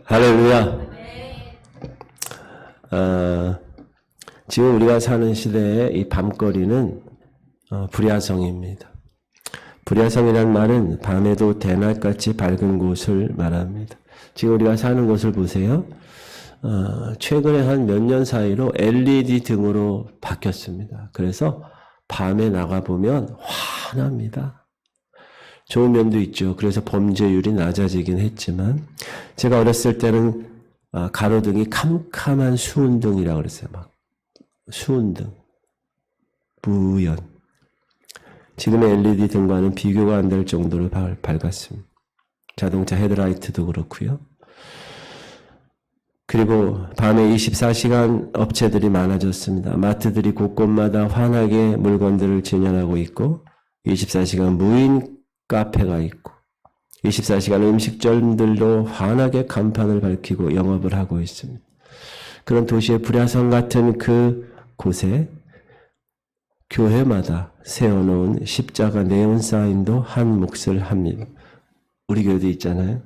할렐루야. 지금 우리가 사는 시대의 이 밤거리는 불야성입니다. 불야성이란 말은 밤에도 대낮같이 밝은 곳을 말합니다. 지금 우리가 사는 곳을 보세요. 최근에 한 몇 년 사이로 LED 등으로 바뀌었습니다. 그래서 밤에 나가보면 환합니다. 좋은 면도 있죠. 그래서 범죄율이 낮아지긴 했지만, 제가 어렸을 때는 가로등이 캄캄한 수은등이라고 그랬어요. 막 수은등, 무연. 지금의 LED 등과는 비교가 안 될 정도로 밝았습니다. 자동차 헤드라이트도 그렇고요. 그리고 밤에 24시간 업체들이 많아졌습니다. 마트들이 곳곳마다 환하게 물건들을 진열하고 있고, 24시간 무인 카페가 있고, 24시간 음식점들도 환하게 간판을 밝히고 영업을 하고 있습니다. 그런 도시의 불야성 같은 그 곳에 교회마다 세워놓은 십자가 네온 사인도 한 몫을 합니다. 우리 교회도 있잖아요.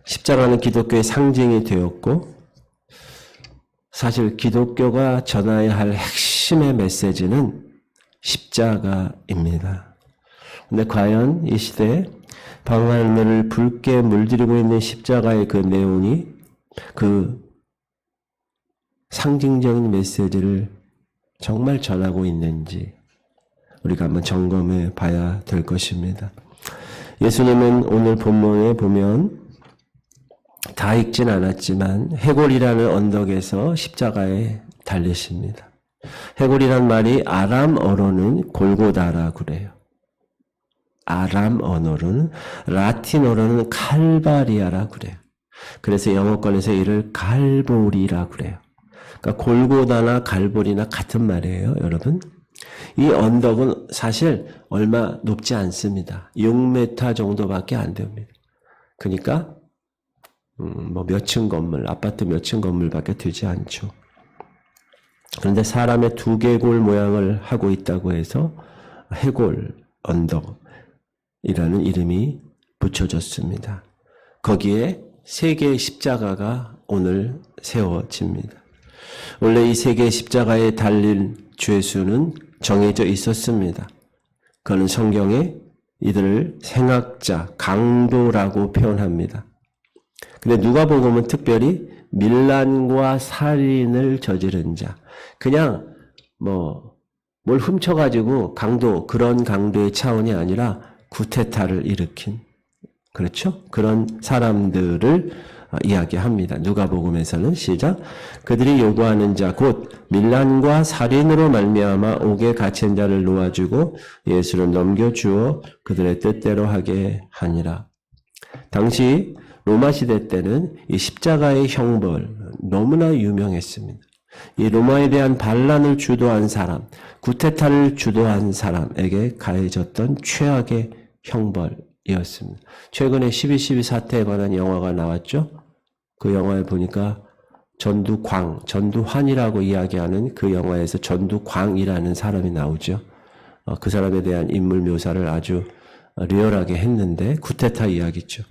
십자가는 기독교의 상징이 되었고, 사실 기독교가 전해야 할 핵심의 메시지는 십자가입니다. 근데 과연 이 시대에 밤하늘을 붉게 물들이고 있는 십자가의 그 내용이 그 상징적인 메시지를 정말 전하고 있는지 우리가 한번 점검해 봐야 될 것입니다. 예수님은 오늘 본문에 보면 다 읽진 않았지만 해골이라는 언덕에서 십자가에 달리십니다. 해골이란 말이 아람어로는 골고다라고 그래요. 아람 언어로는, 라틴어로는 칼바리아라고 그래요. 그래서 영어권에서 이를 갈보리라고 그래요. 그러니까 골고다나 갈보리나 같은 말이에요, 여러분. 이 언덕은 사실 얼마 높지 않습니다. 6m 정도밖에 안 됩니다. 그러니까 뭐 몇 층 건물, 아파트 몇 층 건물밖에 되지 않죠. 그런데 사람의 두개골 모양을 하고 있다고 해서 해골 언덕이라는 이름이 붙여졌습니다. 거기에 세 개의 십자가가 오늘 세워집니다. 원래 이 세 개의 십자가에 달릴 죄수는 정해져 있었습니다. 그는 성경에 이들을 생학자, 강도라고 표현합니다. 근데 누가복음은 특별히 밀란과 살인을 저지른 자, 그냥 뭘 훔쳐가지고 강도, 그런 강도의 차원이 아니라 구테타를 일으킨, 그렇죠? 그런 사람들을 이야기합니다. 누가복음에서는 시작. 그들이 요구하는 자 곧 밀란과 살인으로 말미암아 옥에 갇힌 자를 놓아주고 예수를 넘겨주어 그들의 뜻대로 하게 하니라. 당시 로마 시대 때는 이 십자가의 형벌 너무나 유명했습니다. 이 로마에 대한 반란을 주도한 사람, 구테타를 주도한 사람에게 가해졌던 최악의 형벌이었습니다. 최근에 12.12 사태에 관한 영화가 나왔죠. 그 영화에 보니까 전두환이라고 이야기하는 그 영화에서 전두광이라는 사람이 나오죠. 그 사람에 대한 인물 묘사를 아주 리얼하게 했는데 구테타 이야기죠.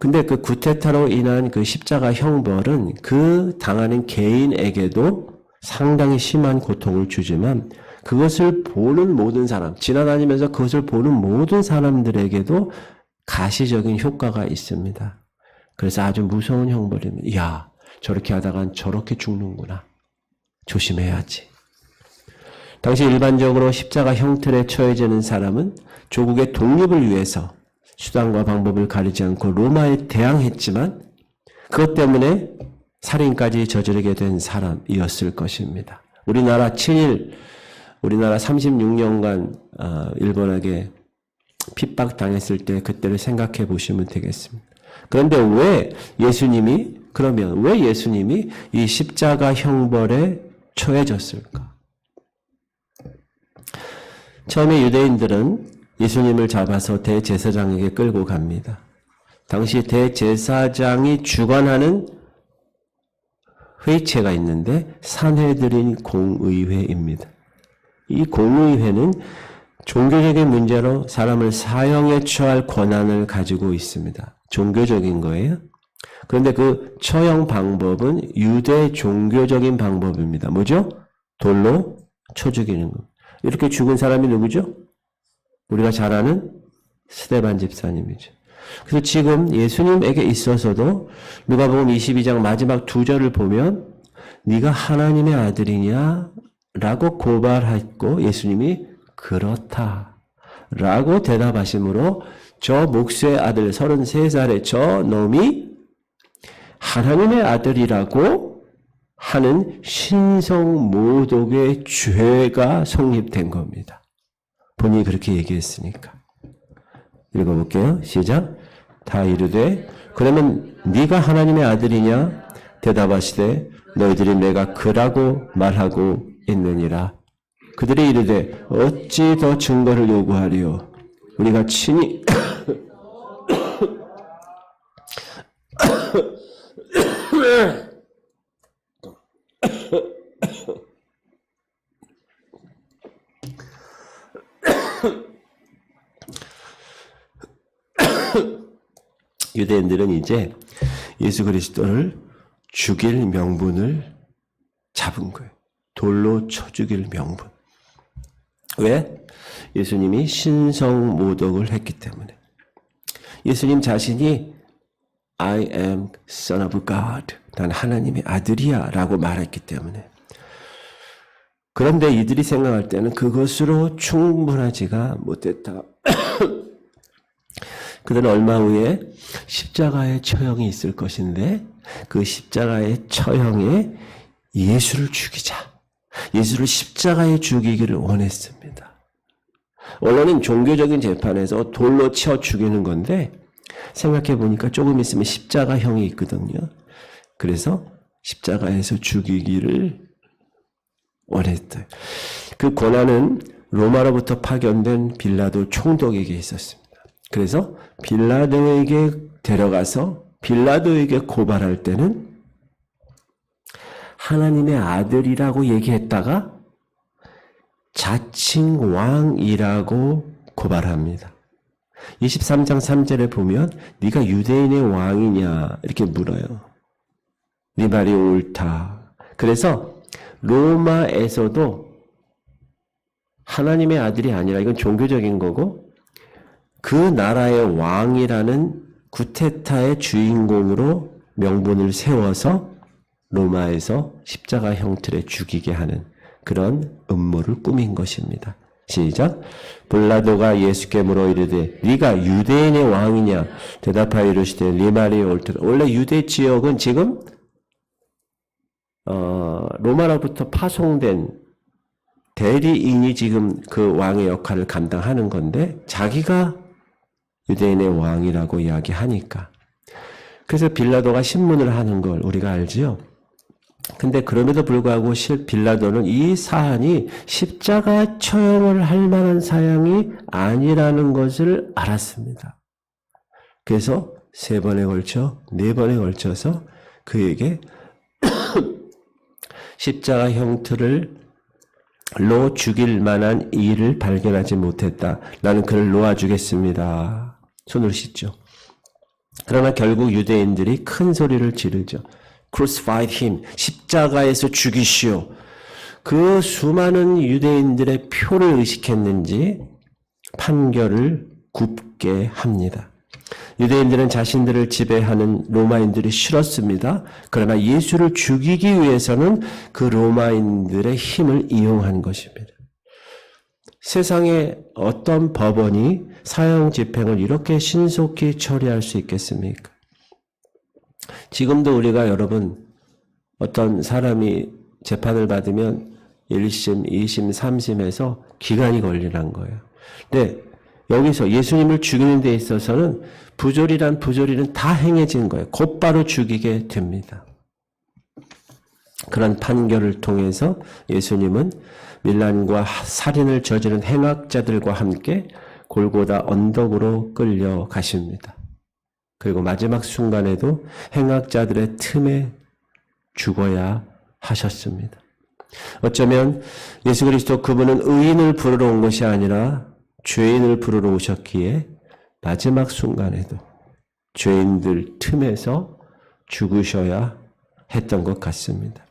근데 그 구테타로 인한 그 십자가 형벌은 그 당하는 개인에게도 상당히 심한 고통을 주지만 그것을 보는 모든 사람, 지나다니면서 그것을 보는 모든 사람들에게도 가시적인 효과가 있습니다. 그래서 아주 무서운 형벌입니다. 이야, 저렇게 하다간 저렇게 죽는구나. 조심해야지. 당시 일반적으로 십자가 형틀에 처해지는 사람은 조국의 독립을 위해서 수단과 방법을 가리지 않고 로마에 대항했지만 그것 때문에 살인까지 저지르게 된 사람이었을 것입니다. 우리나라 36년간 일본에게 핍박당했을 때 그때를 생각해 보시면 되겠습니다. 그런데 왜 예수님이 이 십자가 형벌에 처해졌을까? 처음에 유대인들은 예수님을 잡아서 대제사장에게 끌고 갑니다. 당시 대제사장이 주관하는 회의체가 있는데 산헤드린 공의회입니다. 이 공의회는 종교적인 문제로 사람을 사형에 처할 권한을 가지고 있습니다. 종교적인 거예요. 그런데 그 처형 방법은 유대 종교적인 방법입니다. 뭐죠? 돌로 쳐 죽이는 거. 이렇게 죽은 사람이 누구죠? 우리가 잘 아는 스데반 집사님이죠. 그래서 지금 예수님에게 있어서도 누가복음 22장 마지막 2절을 보면 네가 하나님의 아들이냐? 라고 고발했고 예수님이 그렇다 라고 대답하시므로 저 목수의 아들 33살의 저 놈이 하나님의 아들이라고 하는 신성모독의 죄가 성립된 겁니다. 본인이 그렇게 얘기했으니까. 읽어볼게요. 시작. 다 이르되 그러면 네가 하나님의 아들이냐? 대답하시되 너희들이 내가 그라고 말하고 있느니라. 그들이 이르되 어찌 더 증거를 요구하리요? 우리가 친히 유대인들은 이제 예수 그리스도를 죽일 명분을 잡은 거예요. 돌로 쳐 죽일 명분. 왜? 예수님이 신성모독을 했기 때문에. 예수님 자신이 I am son of God. 난 하나님의 아들이야 라고 말했기 때문에. 그런데 이들이 생각할 때는 그것으로 충분하지가 못했다. 그들은 얼마 후에 십자가의 처형이 있을 것인데 그 십자가의 처형에 예수를 죽이자. 예수를 십자가에 죽이기를 원했습니다. 원래는 종교적인 재판에서 돌로 쳐 죽이는 건데 생각해 보니까 조금 있으면 십자가형이 있거든요. 그래서 십자가에서 죽이기를 원했어요. 그 권한은 로마로부터 파견된 빌라도 총독에게 있었습니다. 그래서 빌라도에게 데려가서 빌라도에게 고발할 때는 하나님의 아들이라고 얘기했다가 자칭 왕이라고 고발합니다. 23장 3절에 보면 네가 유대인의 왕이냐 이렇게 물어요. 네 말이 옳다. 그래서 로마에서도 하나님의 아들이 아니라 이건 종교적인 거고 그 나라의 왕이라는 구테타의 주인공으로 명분을 세워서 로마에서 십자가 형틀에 죽이게 하는 그런 음모를 꾸민 것입니다. 시작. 빌라도가 예수께 물어 이르되 네가 유대인의 왕이냐? 대답하여 이르시되 네 말이 옳다. 원래 유대 지역은 지금 로마로부터 파송된 대리인이 지금 그 왕의 역할을 감당하는 건데 자기가 유대인의 왕이라고 이야기하니까. 그래서 빌라도가 신문을 하는 걸 우리가 알지요. 근데 그럼에도 불구하고 빌라도는 이 사안이 십자가 처형을 할 만한 사양이 아니라는 것을 알았습니다. 그래서 3번에 걸쳐 4번에 걸쳐서 그에게 십자가 형틀로 죽일 만한 일을 발견하지 못했다. 나는 그를 놓아주겠습니다. 손을 씻죠. 그러나 결국 유대인들이 큰 소리를 지르죠. Crucify him. 십자가에서 죽이시오. 그 수많은 유대인들의 표를 의식했는지 판결을 굽게 합니다. 유대인들은 자신들을 지배하는 로마인들이 싫었습니다. 그러나 예수를 죽이기 위해서는 그 로마인들의 힘을 이용한 것입니다. 세상에 어떤 법원이 사형 집행을 이렇게 신속히 처리할 수 있겠습니까? 지금도 우리가 여러분 어떤 사람이 재판을 받으면 1심, 2심, 3심에서 기간이 걸리는 거예요. 근데 여기서 예수님을 죽이는 데 있어서는 부조리란 부조리는 다 행해진 거예요. 곧바로 죽이게 됩니다. 그런 판결을 통해서 예수님은 밀란과 살인을 저지른 행악자들과 함께 골고다 언덕으로 끌려가십니다. 그리고 마지막 순간에도 행악자들의 틈에 죽어야 하셨습니다. 어쩌면 예수 그리스도 그분은 의인을 부르러 온 것이 아니라 죄인을 부르러 오셨기에 마지막 순간에도 죄인들 틈에서 죽으셔야 했던 것 같습니다.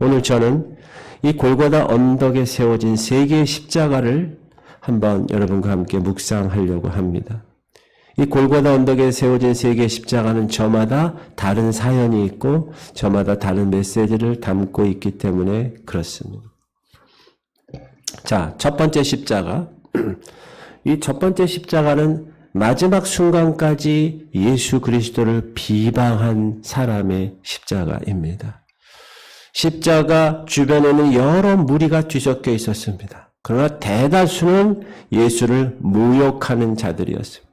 오늘 저는 이 골고다 언덕에 세워진 세 개의 십자가를 한번 여러분과 함께 묵상하려고 합니다. 이 골고다 언덕에 세워진 세 개의 십자가는 저마다 다른 사연이 있고 저마다 다른 메시지를 담고 있기 때문에 그렇습니다. 자, 첫 번째 십자가. 이 첫 번째 십자가는 마지막 순간까지 예수 그리스도를 비방한 사람의 십자가입니다. 십자가 주변에는 여러 무리가 뒤섞여 있었습니다. 그러나 대다수는 예수를 모욕하는 자들이었습니다.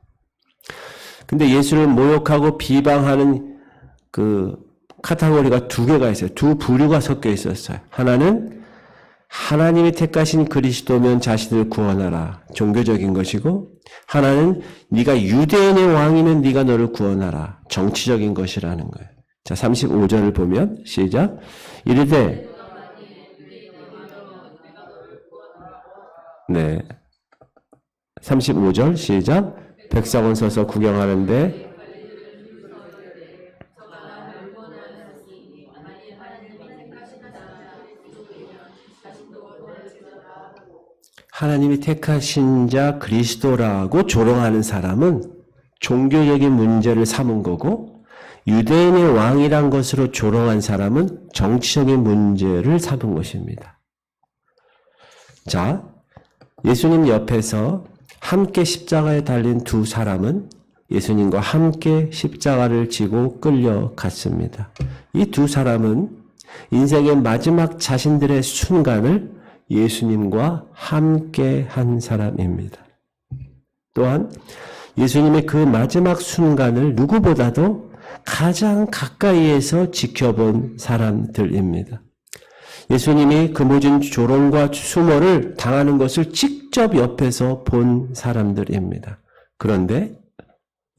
근데 예수를 모욕하고 비방하는 그 카테고리가 두 개가 있어요. 두 부류가 섞여 있었어요. 하나는 하나님이 택하신 그리스도면 자신을 구원하라. 종교적인 것이고, 하나는 네가 유대인의 왕이면 네가 너를 구원하라. 정치적인 것이라는 거예요. 자, 35절을 보면 시작. 이르되 네. 35절 시작. 백성은 서서 구경하는데 하나님이 택하신 자 그리스도라고 조롱하는 사람은 종교적인 문제를 삼은 거고, 유대인의 왕이란 것으로 조롱한 사람은 정치적인 문제를 삼은 것입니다. 자, 예수님 옆에서 함께 십자가에 달린 두 사람은 예수님과 함께 십자가를 지고 끌려갔습니다. 이 두 사람은 인생의 마지막 자신들의 순간을 예수님과 함께 한 사람입니다. 또한 예수님의 그 마지막 순간을 누구보다도 가장 가까이에서 지켜본 사람들입니다. 예수님이 그 모진 조롱과 수모를 당하는 것을 직접 옆에서 본 사람들입니다. 그런데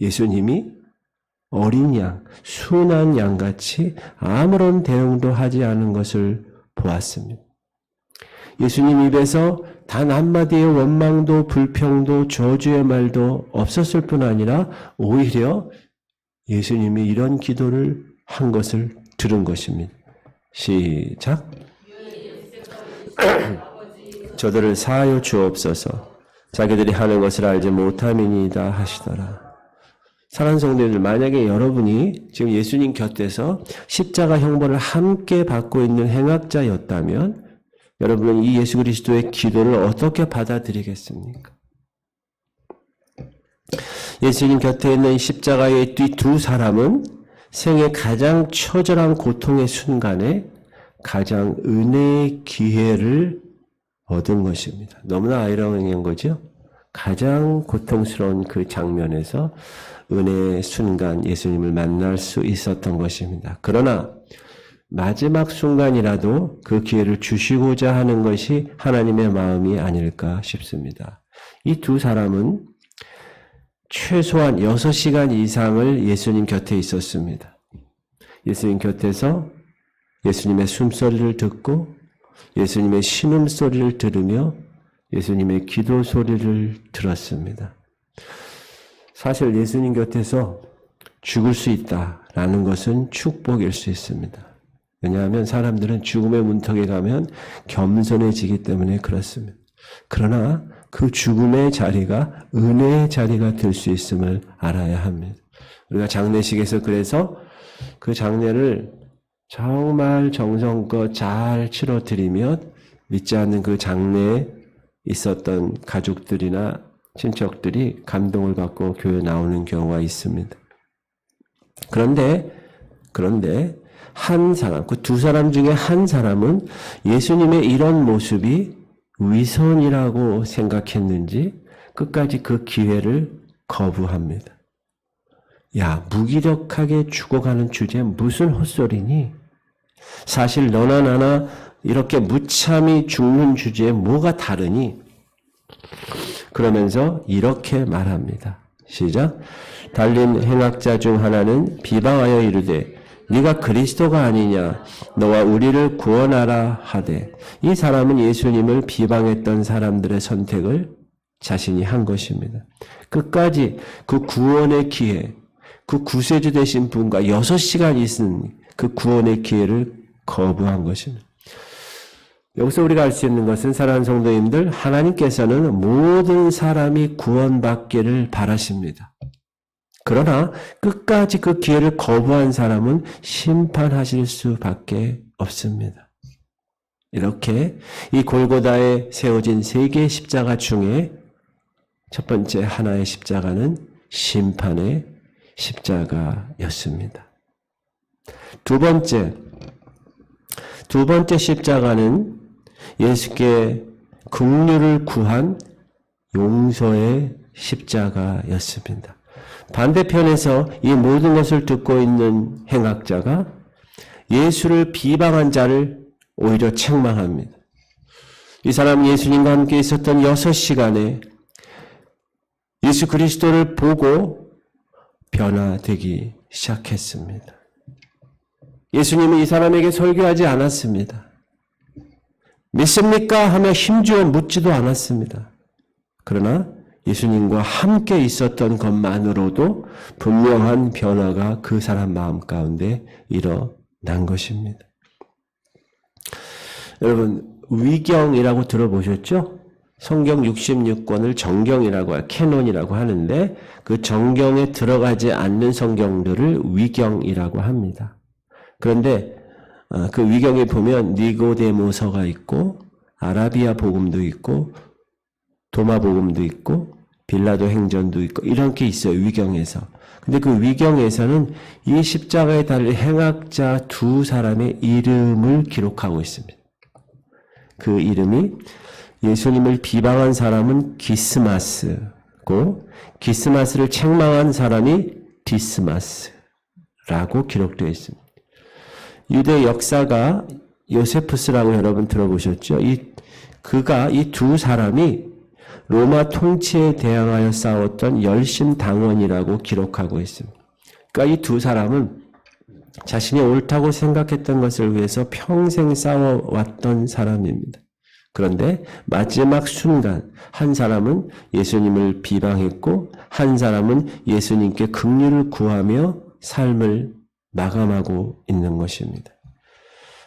예수님이 어린 양, 순한 양같이 아무런 대응도 하지 않은 것을 보았습니다. 예수님 입에서 단 한마디의 원망도 불평도 저주의 말도 없었을 뿐 아니라 오히려 예수님이 이런 기도를 한 것을 들은 것입니다. 시작. 저들을 사하여 주옵소서. 자기들이 하는 것을 알지 못함이니이다 하시더라. 사랑하는 성도님들, 만약에 여러분이 지금 예수님 곁에서 십자가 형벌을 함께 받고 있는 행악자였다면 여러분은 이 예수 그리스도의 기도를 어떻게 받아들이겠습니까? 예수님 곁에 있는 십자가의 이 두 사람은 생애 가장 처절한 고통의 순간에 가장 은혜의 기회를 얻은 것입니다. 너무나 아이러니한 거죠? 가장 고통스러운 그 장면에서 은혜의 순간 예수님을 만날 수 있었던 것입니다. 그러나 마지막 순간이라도 그 기회를 주시고자 하는 것이 하나님의 마음이 아닐까 싶습니다. 이 두 사람은 최소한 6시간 이상을 예수님 곁에 있었습니다. 예수님 곁에서 예수님의 숨소리를 듣고 예수님의 신음소리를 들으며 예수님의 기도 소리를 들었습니다. 사실 예수님 곁에서 죽을 수 있다라는 것은 축복일 수 있습니다. 왜냐하면 사람들은 죽음의 문턱에 가면 겸손해지기 때문에 그렇습니다. 그러나 그 죽음의 자리가 은혜의 자리가 될 수 있음을 알아야 합니다. 우리가 장례식에서 그래서 그 장례를 정말 정성껏 잘 치러드리면 믿지 않는 그 장례에 있었던 가족들이나 친척들이 감동을 받고 교회 나오는 경우가 있습니다. 그런데 한 사람, 그 두 사람 중에 한 사람은 예수님의 이런 모습이 위선이라고 생각했는지 끝까지 그 기회를 거부합니다. 야, 무기력하게 죽어가는 주제에 무슨 헛소리니? 사실 너나 나나 이렇게 무참히 죽는 주제에 뭐가 다르니? 그러면서 이렇게 말합니다. 시작. 달린 행악자 중 하나는 비방하여 이르되 네가 그리스도가 아니냐, 너와 우리를 구원하라 하되. 이 사람은 예수님을 비방했던 사람들의 선택을 자신이 한 것입니다. 끝까지 그 구원의 기회, 그 구세주 되신 분과 6시간 있은 그 구원의 기회를 거부한 것입니다. 여기서 우리가 알 수 있는 것은 사랑하는 성도님들, 하나님께서는 모든 사람이 구원받기를 바라십니다. 그러나 끝까지 그 기회를 거부한 사람은 심판하실 수밖에 없습니다. 이렇게 이 골고다에 세워진 3개의 십자가 중에 첫 번째 하나의 십자가는 심판의 십자가였습니다. 두 번째 십자가는 예수께 긍휼을 구한 용서의 십자가였습니다. 반대편에서 이 모든 것을 듣고 있는 행악자가 예수를 비방한 자를 오히려 책망합니다. 이 사람은 예수님과 함께 있었던 6시간에 예수 그리스도를 보고 변화되기 시작했습니다. 예수님은 이 사람에게 설교하지 않았습니다. 믿습니까? 하며 힘주어 묻지도 않았습니다. 그러나 예수님과 함께 있었던 것만으로도 분명한 변화가 그 사람 마음 가운데 일어난 것입니다. 여러분, 위경이라고 들어보셨죠? 성경 66권을 정경이라고 캐논이라고 하는데 그 정경에 들어가지 않는 성경들을 위경이라고 합니다. 그런데 그 위경에 보면 니고데모서가 있고 아라비아 복음도 있고 도마 복음도 있고 빌라도 행전도 있고 이런 게 있어요. 위경에서. 근데 그 위경에서는 이 십자가에 달릴 행악자 2사람의 이름을 기록하고 있습니다. 그 이름이 예수님을 비방한 사람은 기스마스고 기스마스를 책망한 사람이 디스마스라고 기록되어 있습니다. 유대 역사가 요세푸스라고 여러분 들어보셨죠? 그가 이 2사람이 로마 통치에 대항하여 싸웠던 열심당원이라고 기록하고 있습니다. 그러니까 이 2사람은 자신이 옳다고 생각했던 것을 위해서 평생 싸워왔던 사람입니다. 그런데 마지막 순간 한 사람은 예수님을 비방했고 한 사람은 예수님께 긍휼을 구하며 삶을 마감하고 있는 것입니다.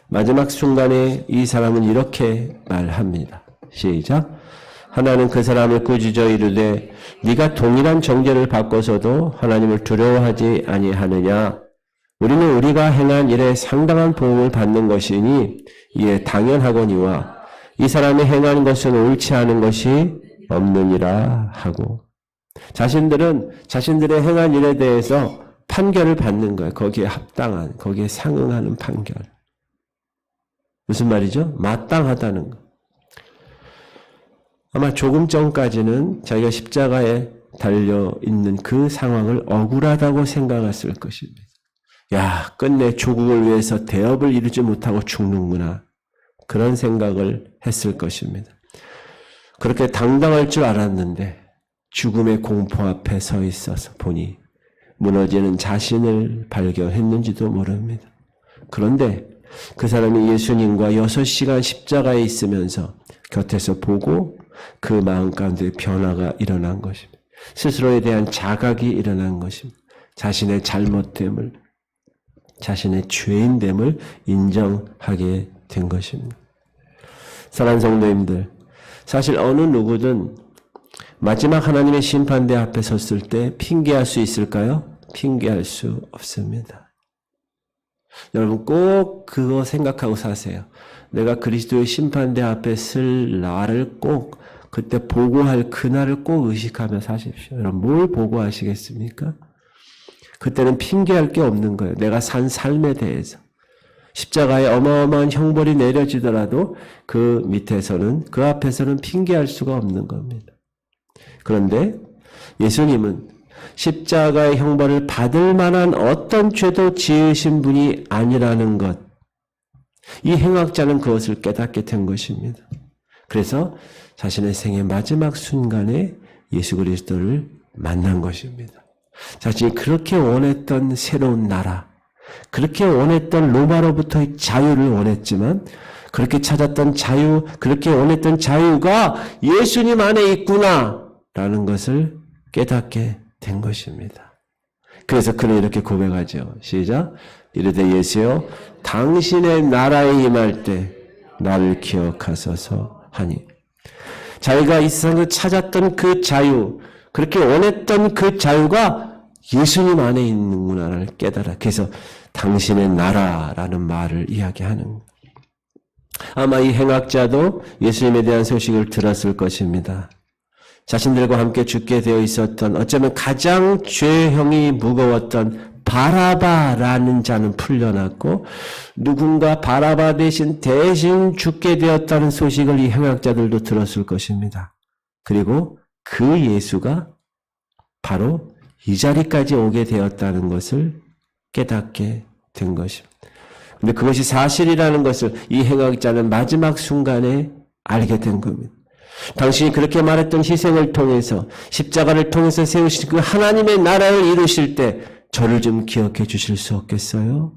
마지막 순간에 이 사람은 이렇게 말합니다. 시작. 하나는 그 사람을 꾸짖어 이르되 네가 동일한 정죄를 받고서도 하나님을 두려워하지 아니하느냐. 우리는 우리가 행한 일에 상당한 보응을 받는 것이니 이에 당연하거니와 이 사람이 행하는 것은 옳지 않은 것이 없느니라 하고 자신들은 자신들의 행한 일에 대해서 판결을 받는 거예요. 거기에 합당한, 거기에 상응하는 판결. 무슨 말이죠? 마땅하다는 거. 아마 조금 전까지는 자기가 십자가에 달려있는 그 상황을 억울하다고 생각했을 것입니다. 야, 끝내 조국을 위해서 대업을 이루지 못하고 죽는구나. 그런 생각을 했을 것입니다. 그렇게 당당할 줄 알았는데 죽음의 공포 앞에 서 있어서 보니 무너지는 자신을 발견했는지도 모릅니다. 그런데 그 사람이 예수님과 6시간 십자가에 있으면서 곁에서 보고 그 마음 가운데 변화가 일어난 것입니다. 스스로에 대한 자각이 일어난 것입니다. 자신의 잘못됨을, 자신의 죄인됨을 인정하게 된 것입니다. 사랑하는 성도님들, 사실 어느 누구든 마지막 하나님의 심판대 앞에 섰을 때 핑계할 수 있을까요? 핑계할 수 없습니다. 여러분 꼭 그거 생각하고 사세요. 내가 그리스도의 심판대 앞에 쓸 날을 꼭 그때 보고할 그날을 꼭 의식하며 사십시오. 여러분 뭘 보고하시겠습니까? 그때는 핑계할 게 없는 거예요. 내가 산 삶에 대해서. 십자가에 어마어마한 형벌이 내려지더라도 그 밑에서는, 그 앞에서는 핑계할 수가 없는 겁니다. 그런데 예수님은 십자가의 형벌을 받을 만한 어떤 죄도 지으신 분이 아니라는 것, 이 행악자는 그것을 깨닫게 된 것입니다. 그래서 자신의 생의 마지막 순간에 예수 그리스도를 만난 것입니다. 자신이 그렇게 원했던 새로운 나라, 그렇게 원했던 로마로부터의 자유를 원했지만 그렇게 찾았던 자유, 그렇게 원했던 자유가 예수님 안에 있구나라는 것을 깨닫게 된 것입니다. 그래서 그는 이렇게 고백하죠. 시작. 이르되 예수여 당신의 나라에 임할 때 나를 기억하소서 하니. 자기가 이 세상에서 찾았던 그 자유, 그렇게 원했던 그 자유가 예수님 안에 있는구나를 깨달아. 그래서 당신의 나라라는 말을 이야기하는 거예요. 아마 이 행악자도 예수님에 대한 소식을 들었을 것입니다. 자신들과 함께 죽게 되어 있었던 어쩌면 가장 죄형이 무거웠던 바라바라는 자는 풀려났고 누군가 바라바 대신 죽게 되었다는 소식을 이 행악자들도 들었을 것입니다. 그리고 그 예수가 바로 이 자리까지 오게 되었다는 것을 깨닫게 된 것입니다. 근데 그것이 사실이라는 것을 이 행악자는 마지막 순간에 알게 된 겁니다. 당신이 그렇게 말했던 희생을 통해서 십자가를 통해서 세우신 그 하나님의 나라를 이루실 때 저를 좀 기억해 주실 수 없겠어요?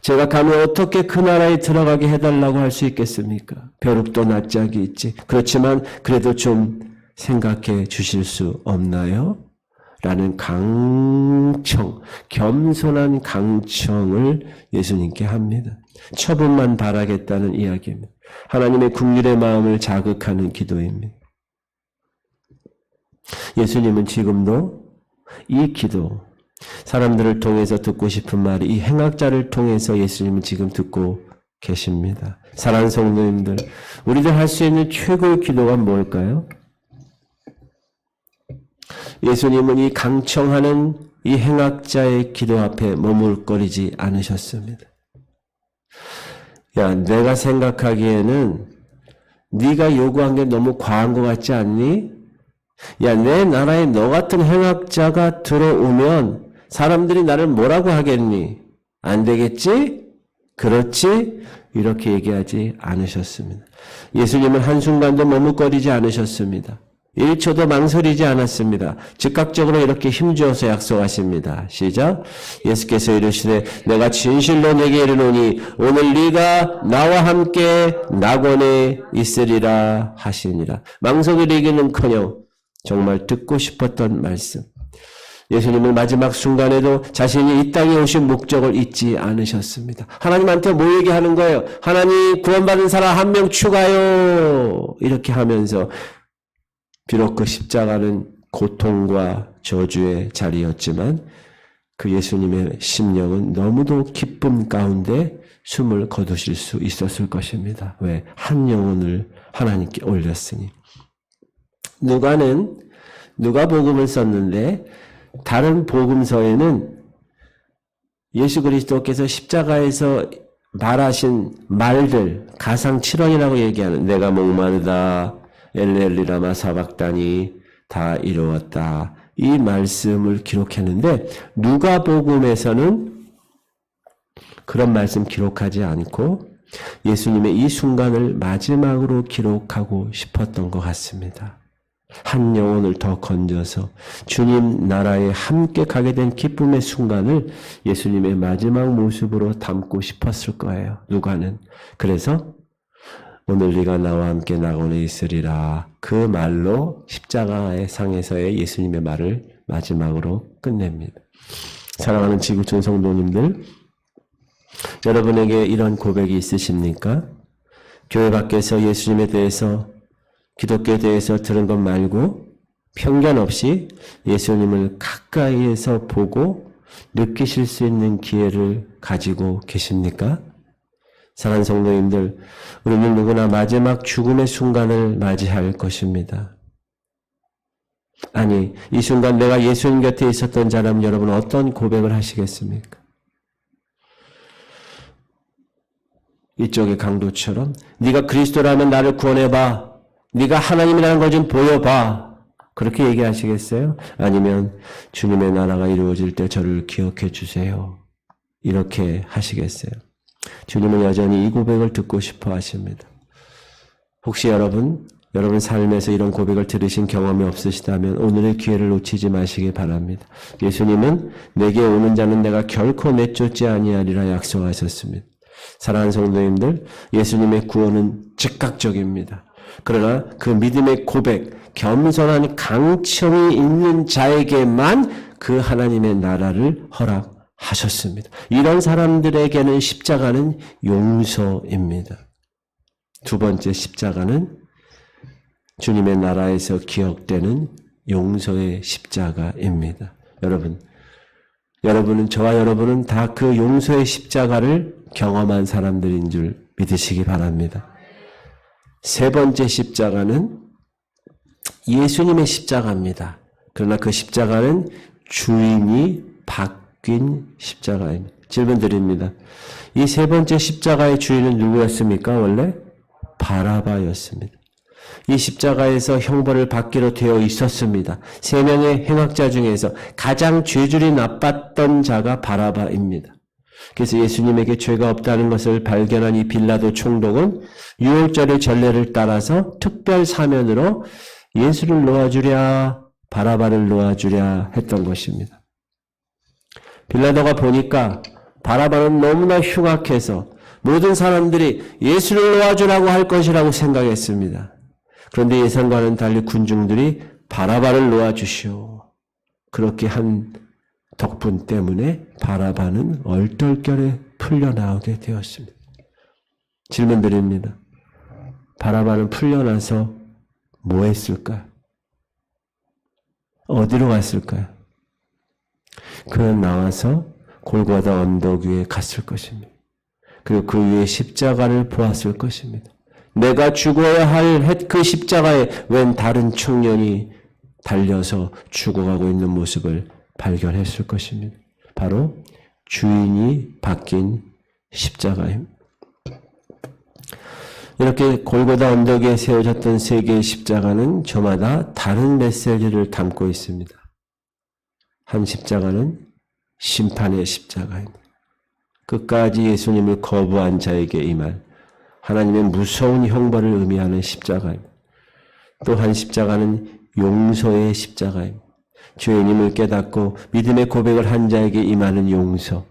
제가 가면 어떻게 그 나라에 들어가게 해달라고 할 수 있겠습니까? 벼룩도 낯짝이 있지. 그렇지만 그래도 좀 생각해 주실 수 없나요? 라는 강청, 겸손한 강청을 예수님께 합니다. 처분만 바라겠다는 이야기입니다. 하나님의 긍휼의 마음을 자극하는 기도입니다. 예수님은 지금도 이 기도, 사람들을 통해서 듣고 싶은 말이 이 행악자를 통해서 예수님은 지금 듣고 계십니다. 사랑하는 성도님들, 우리들 할 수 있는 최고의 기도가 뭘까요? 예수님은 이 강청하는 이 행악자의 기도 앞에 머물거리지 않으셨습니다. 야, 내가 생각하기에는 네가 요구한 게 너무 과한 것 같지 않니? 야, 내 나라에 너 같은 행악자가 들어오면 사람들이 나를 뭐라고 하겠니? 안 되겠지? 그렇지? 이렇게 얘기하지 않으셨습니다. 예수님은 한순간도 머뭇거리지 않으셨습니다. 1초도 망설이지 않았습니다. 즉각적으로 이렇게 힘주어서 약속하십니다. 시작. 예수께서 이르시되 내가 진실로 내게 이르노니 오늘 네가 나와 함께 낙원에 있으리라 하시니라. 망설이기는커녕 정말 듣고 싶었던 말씀. 예수님은 마지막 순간에도 자신이 이 땅에 오신 목적을 잊지 않으셨습니다. 하나님한테 뭐 얘기하는 거예요? 하나님 구원받은 사람 한 명 추가요. 이렇게 하면서 비록 그 십자가는 고통과 저주의 자리였지만 그 예수님의 심령은 너무도 기쁨 가운데 숨을 거두실 수 있었을 것입니다. 왜? 한 영혼을 하나님께 올렸으니. 누가 복음을 썼는데 다른 복음서에는 예수 그리스도께서 십자가에서 말하신 말들, 가상 7원이라고 얘기하는 내가 목마르다, 엘렐리라마 사박다니 다 이루었다. 이 말씀을 기록했는데 누가복음에서는 그런 말씀 기록하지 않고 예수님의 이 순간을 마지막으로 기록하고 싶었던 것 같습니다. 한 영혼을 더 건져서 주님 나라에 함께 가게 된 기쁨의 순간을 예수님의 마지막 모습으로 담고 싶었을 거예요. 누가는. 그래서 오늘 네가 나와 함께 낙원에 있으리라. 그 말로 십자가의 상에서의 예수님의 말을 마지막으로 끝냅니다. 사랑하는 지구촌 성도님들, 여러분에게 이런 고백이 있으십니까? 교회 밖에서 예수님에 대해서, 기독교에 대해서 들은 것 말고 편견 없이 예수님을 가까이에서 보고 느끼실 수 있는 기회를 가지고 계십니까? 사랑하는 성도님들, 우리는 누구나 마지막 죽음의 순간을 맞이할 것입니다. 아니, 이 순간 내가 예수님 곁에 있었던 자라면 여러분 어떤 고백을 하시겠습니까? 이쪽의 강도처럼 네가 그리스도라면 나를 구원해봐. 네가 하나님이라는 걸 좀 보여봐. 그렇게 얘기하시겠어요? 아니면 주님의 나라가 이루어질 때 저를 기억해 주세요. 이렇게 하시겠어요? 주님은 여전히 이 고백을 듣고 싶어 하십니다. 혹시 여러분 여러분 삶에서 이런 고백을 들으신 경험이 없으시다면 오늘의 기회를 놓치지 마시기 바랍니다. 예수님은 내게 오는 자는 내가 결코 내쫓지 아니하리라 약속하셨습니다. 사랑하는 성도님들, 예수님의 구원은 즉각적입니다. 그러나 그 믿음의 고백, 겸손한 강청이 있는 자에게만 그 하나님의 나라를 허락하셨습니다. 이런 사람들에게는 십자가는 용서입니다. 두 번째 십자가는 주님의 나라에서 기억되는 용서의 십자가입니다. 여러분은 저와 여러분은 다 그 용서의 십자가를 경험한 사람들인 줄 믿으시기 바랍니다. 세 번째 십자가는 예수님의 십자가입니다. 그러나 그 십자가는 주인이 바뀐 십자가입니다. 질문 드립니다. 이 세 번째 십자가의 주인은 누구였습니까? 원래 바라바였습니다. 이 십자가에서 형벌을 받기로 되어 있었습니다. 세 명의 행악자 중에서 가장 죄줄이 나빴던 자가 바라바입니다. 그래서 예수님에게 죄가 없다는 것을 발견한 이 빌라도 총독은 유월절의 전례를 따라서 특별 사면으로 예수를 놓아주랴 바라바를 놓아주랴 했던 것입니다. 빌라도가 보니까 바라바는 너무나 흉악해서 모든 사람들이 예수를 놓아주라고 할 것이라고 생각했습니다. 그런데 예상과는 달리 군중들이 바라바를 놓아주시오. 그렇게 한 덕분 때문에 바라바는 얼떨결에 풀려나오게 되었습니다. 질문 드립니다. 바라바는 풀려나서 뭐 했을까요? 어디로 갔을까요? 그는 나와서 골고다 언덕 위에 갔을 것입니다. 그리고 그 위에 십자가를 보았을 것입니다. 내가 죽어야 할 그 십자가에 웬 다른 청년이 달려서 죽어가고 있는 모습을 발견했을 것입니다. 바로 주인이 바뀐 십자가입니다. 이렇게 골고다 언덕에 세워졌던 세 개의 십자가는 저마다 다른 메시지를 담고 있습니다. 한 십자가는 심판의 십자가입니다. 끝까지 예수님을 거부한 자에게 임할 하나님의 무서운 형벌을 의미하는 십자가입니다. 또 한 십자가는 용서의 십자가입니다. 죄인임을 깨닫고 믿음의 고백을 한 자에게 임하는 용서,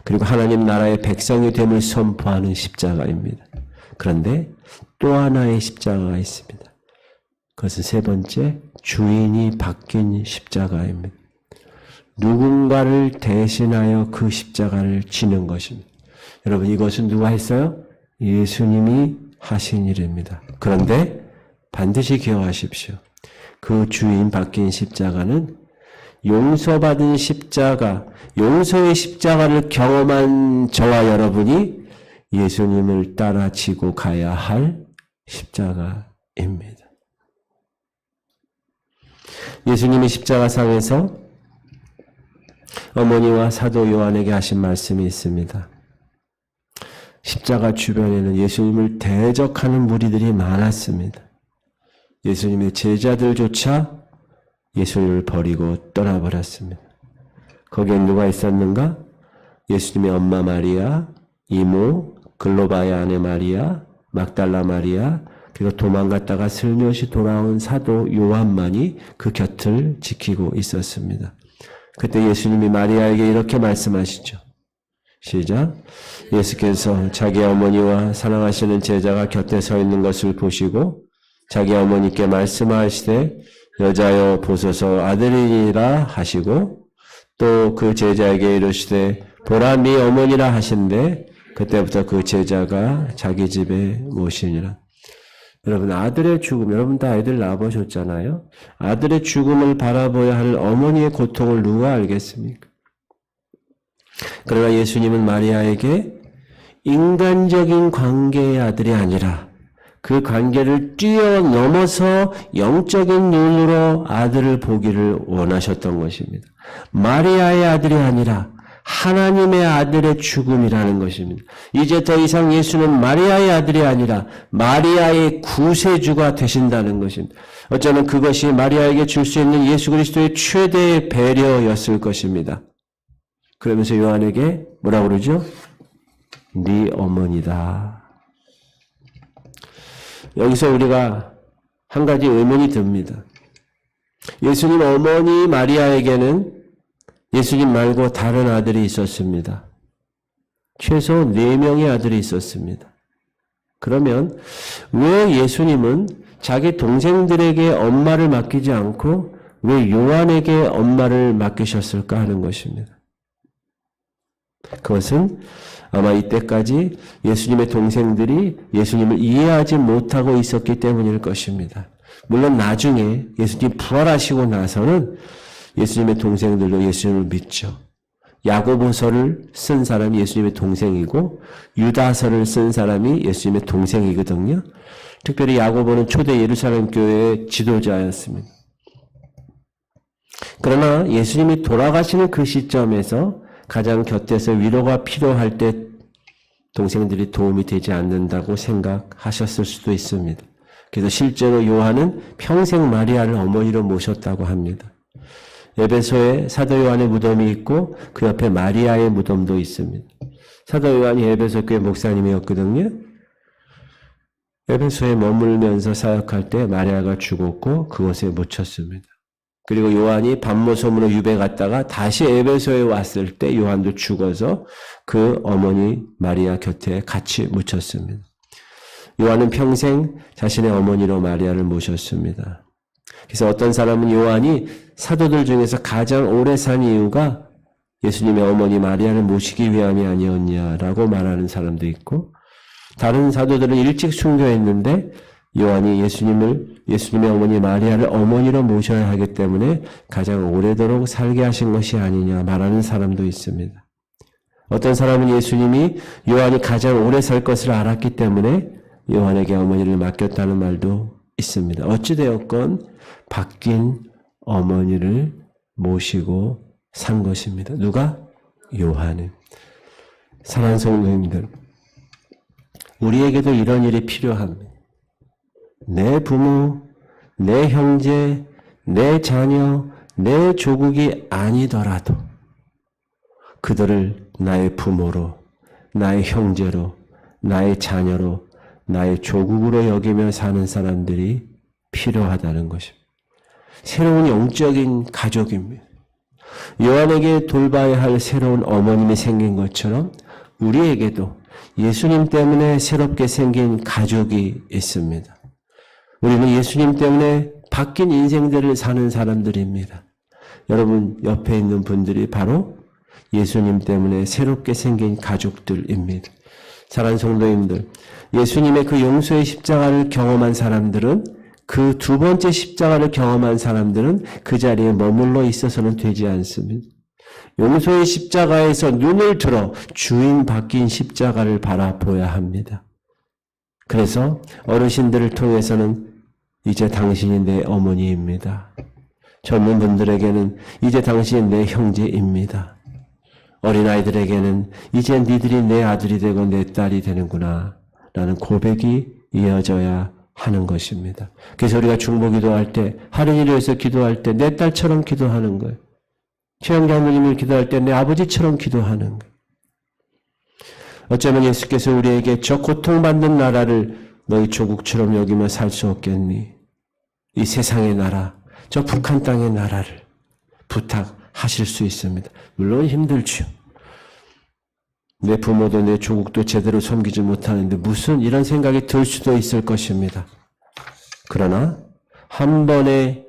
그리고 하나님 나라의 백성이 됨을 선포하는 십자가입니다. 그런데 또 하나의 십자가가 있습니다. 그것은 세 번째, 주인이 바뀐 십자가입니다. 누군가를 대신하여 그 십자가를 지는 것입니다. 여러분, 이것은 누가 했어요? 예수님이 하신 일입니다. 그런데 반드시 기억하십시오. 그 주인 바뀐 십자가는 용서받은 십자가, 용서의 십자가를 경험한 저와 여러분이 예수님을 따라 지고 가야 할 십자가입니다. 예수님이 십자가상에서 어머니와 사도 요한에게 하신 말씀이 있습니다. 십자가 주변에는 예수님을 대적하는 무리들이 많았습니다. 예수님의 제자들조차 예수님을 버리고 떠나버렸습니다. 거기에 누가 있었는가? 예수님의 엄마 마리아, 이모, 글로바의 아내 마리아, 막달라 마리아, 그리고 도망갔다가 슬며시 돌아온 사도 요한만이 그 곁을 지키고 있었습니다. 그때 예수님이 마리아에게 이렇게 말씀하시죠. 시작. 예수께서 자기 어머니와 사랑하시는 제자가 곁에 서 있는 것을 보시고 자기 어머니께 말씀하시되 여자여 보소서 아들이니라 하시고 또 그 제자에게 이르시되 보라 네 어머니라 하신대 그때부터 그 제자가 자기 집에 모시니라. 여러분, 아들의 죽음, 여러분 다 아이들 낳아보셨잖아요. 아들의 죽음을 바라보아야 할 어머니의 고통을 누가 알겠습니까? 그러나 예수님은 마리아에게 인간적인 관계의 아들이 아니라 그 관계를 뛰어넘어서 영적인 눈으로 아들을 보기를 원하셨던 것입니다. 마리아의 아들이 아니라 하나님의 아들의 죽음이라는 것입니다. 이제 더 이상 예수는 마리아의 아들이 아니라 마리아의 구세주가 되신다는 것입니다. 어쩌면 그것이 마리아에게 줄 수 있는 예수 그리스도의 최대의 배려였을 것입니다. 그러면서 요한에게 뭐라고 그러죠? 네 어머니다. 여기서 우리가 한 가지 의문이 듭니다. 예수님 어머니 마리아에게는 예수님 말고 다른 아들이 있었습니다. 최소 4명의 아들이 있었습니다. 그러면 왜 예수님은 자기 동생들에게 엄마를 맡기지 않고 왜 요한에게 엄마를 맡기셨을까 하는 것입니다. 그것은 아마 이때까지 예수님의 동생들이 예수님을 이해하지 못하고 있었기 때문일 것입니다. 물론 나중에 예수님 부활하시고 나서는 예수님의 동생들도 예수님을 믿죠. 야고보서를 쓴 사람이 예수님의 동생이고 유다서를 쓴 사람이 예수님의 동생이거든요. 특별히 야고보는 초대 예루살렘 교회의 지도자였습니다. 그러나 예수님이 돌아가시는 그 시점에서 가장 곁에서 위로가 필요할 때 동생들이 도움이 되지 않는다고 생각하셨을 수도 있습니다. 그래서 실제로 요한은 평생 마리아를 어머니로 모셨다고 합니다. 에베소에 사도 요한의 무덤이 있고 그 옆에 마리아의 무덤도 있습니다. 사도 요한이 에베소 교회 목사님이었거든요. 에베소에 머물면서 사역할 때 마리아가 죽었고 그곳에 묻혔습니다. 그리고 요한이 밤모섬으로 유배 갔다가 다시 에베소에 왔을 때 요한도 죽어서 그 어머니 마리아 곁에 같이 묻혔습니다. 요한은 평생 자신의 어머니로 마리아를 모셨습니다. 그래서 어떤 사람은 요한이 사도들 중에서 가장 오래 산 이유가 예수님의 어머니 마리아를 모시기 위함이 아니었냐라고 말하는 사람도 있고, 다른 사도들은 일찍 순교했는데 요한이 예수님의 어머니 마리아를 어머니로 모셔야 하기 때문에 가장 오래도록 살게 하신 것이 아니냐 말하는 사람도 있습니다. 어떤 사람은 예수님이 요한이 가장 오래 살 것을 알았기 때문에 요한에게 어머니를 맡겼다는 말도 있습니다. 어찌되었건 바뀐 어머니를 모시고 산 것입니다. 누가? 요한은. 사랑하는 성도님들, 우리에게도 이런 일이 필요합니다. 내 부모, 내 형제, 내 자녀, 내 조국이 아니더라도 그들을 나의 부모로, 나의 형제로, 나의 자녀로, 나의 조국으로 여기며 사는 사람들이 필요하다는 것입니다. 새로운 영적인 가족입니다. 요한에게 돌봐야 할 새로운 어머님이 생긴 것처럼 우리에게도 예수님 때문에 새롭게 생긴 가족이 있습니다. 우리는 예수님 때문에 바뀐 인생들을 사는 사람들입니다. 여러분 옆에 있는 분들이 바로 예수님 때문에 새롭게 생긴 가족들입니다. 사랑하는 성도님들, 예수님의 그 용서의 십자가를 경험한 사람들은, 그 두 번째 십자가를 경험한 사람들은 그 자리에 머물러 있어서는 되지 않습니다. 용서의 십자가에서 눈을 들어 주인 바뀐 십자가를 바라보아야 합니다. 그래서 어르신들을 통해서는 이제 당신이 내 어머니입니다. 젊은 분들에게는 이제 당신이 내 형제입니다. 어린아이들에게는 이제 니들이 내 아들이 되고 내 딸이 되는구나 라는 고백이 이어져야 하는 것입니다. 그래서 우리가 중보 기도할 때, 하느니를 위해서 기도할 때 내 딸처럼 기도하는 거예요. 최영기 하느님을 기도할 때 내 아버지처럼 기도하는 거예요. 어쩌면 예수께서 우리에게 저 고통받는 나라를 너희 조국처럼 여기며 살 수 없겠니? 이 세상의 나라, 저 북한 땅의 나라를 부탁하실 수 있습니다. 물론 힘들죠. 내 부모도 내 조국도 제대로 섬기지 못하는데 무슨 이런 생각이 들 수도 있을 것입니다. 그러나 한 번에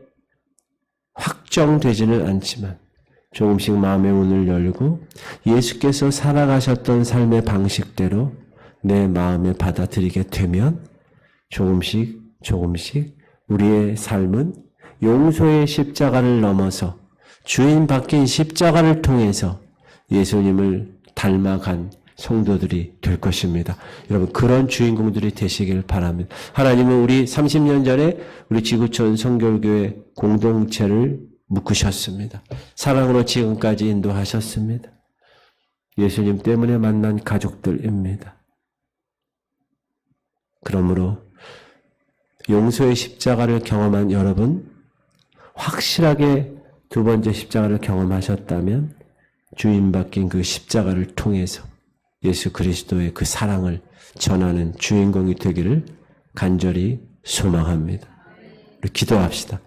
확정되지는 않지만 조금씩 마음의 문을 열고 예수께서 살아가셨던 삶의 방식대로 내 마음에 받아들이게 되면 조금씩 우리의 삶은 용서의 십자가를 넘어서 주인 바뀐 십자가를 통해서 예수님을 닮아간 성도들이 될 것입니다. 여러분, 그런 주인공들이 되시길 바랍니다. 하나님은 우리 30년 전에 우리 지구촌 성결교회 공동체를 묶으셨습니다. 사랑으로 지금까지 인도하셨습니다. 예수님 때문에 만난 가족들입니다. 그러므로 용서의 십자가를 경험한 여러분, 확실하게 두 번째 십자가를 경험하셨다면 주인 바뀐 그 십자가를 통해서 예수 그리스도의 그 사랑을 전하는 주인공이 되기를 간절히 소망합니다. 우리 기도합시다.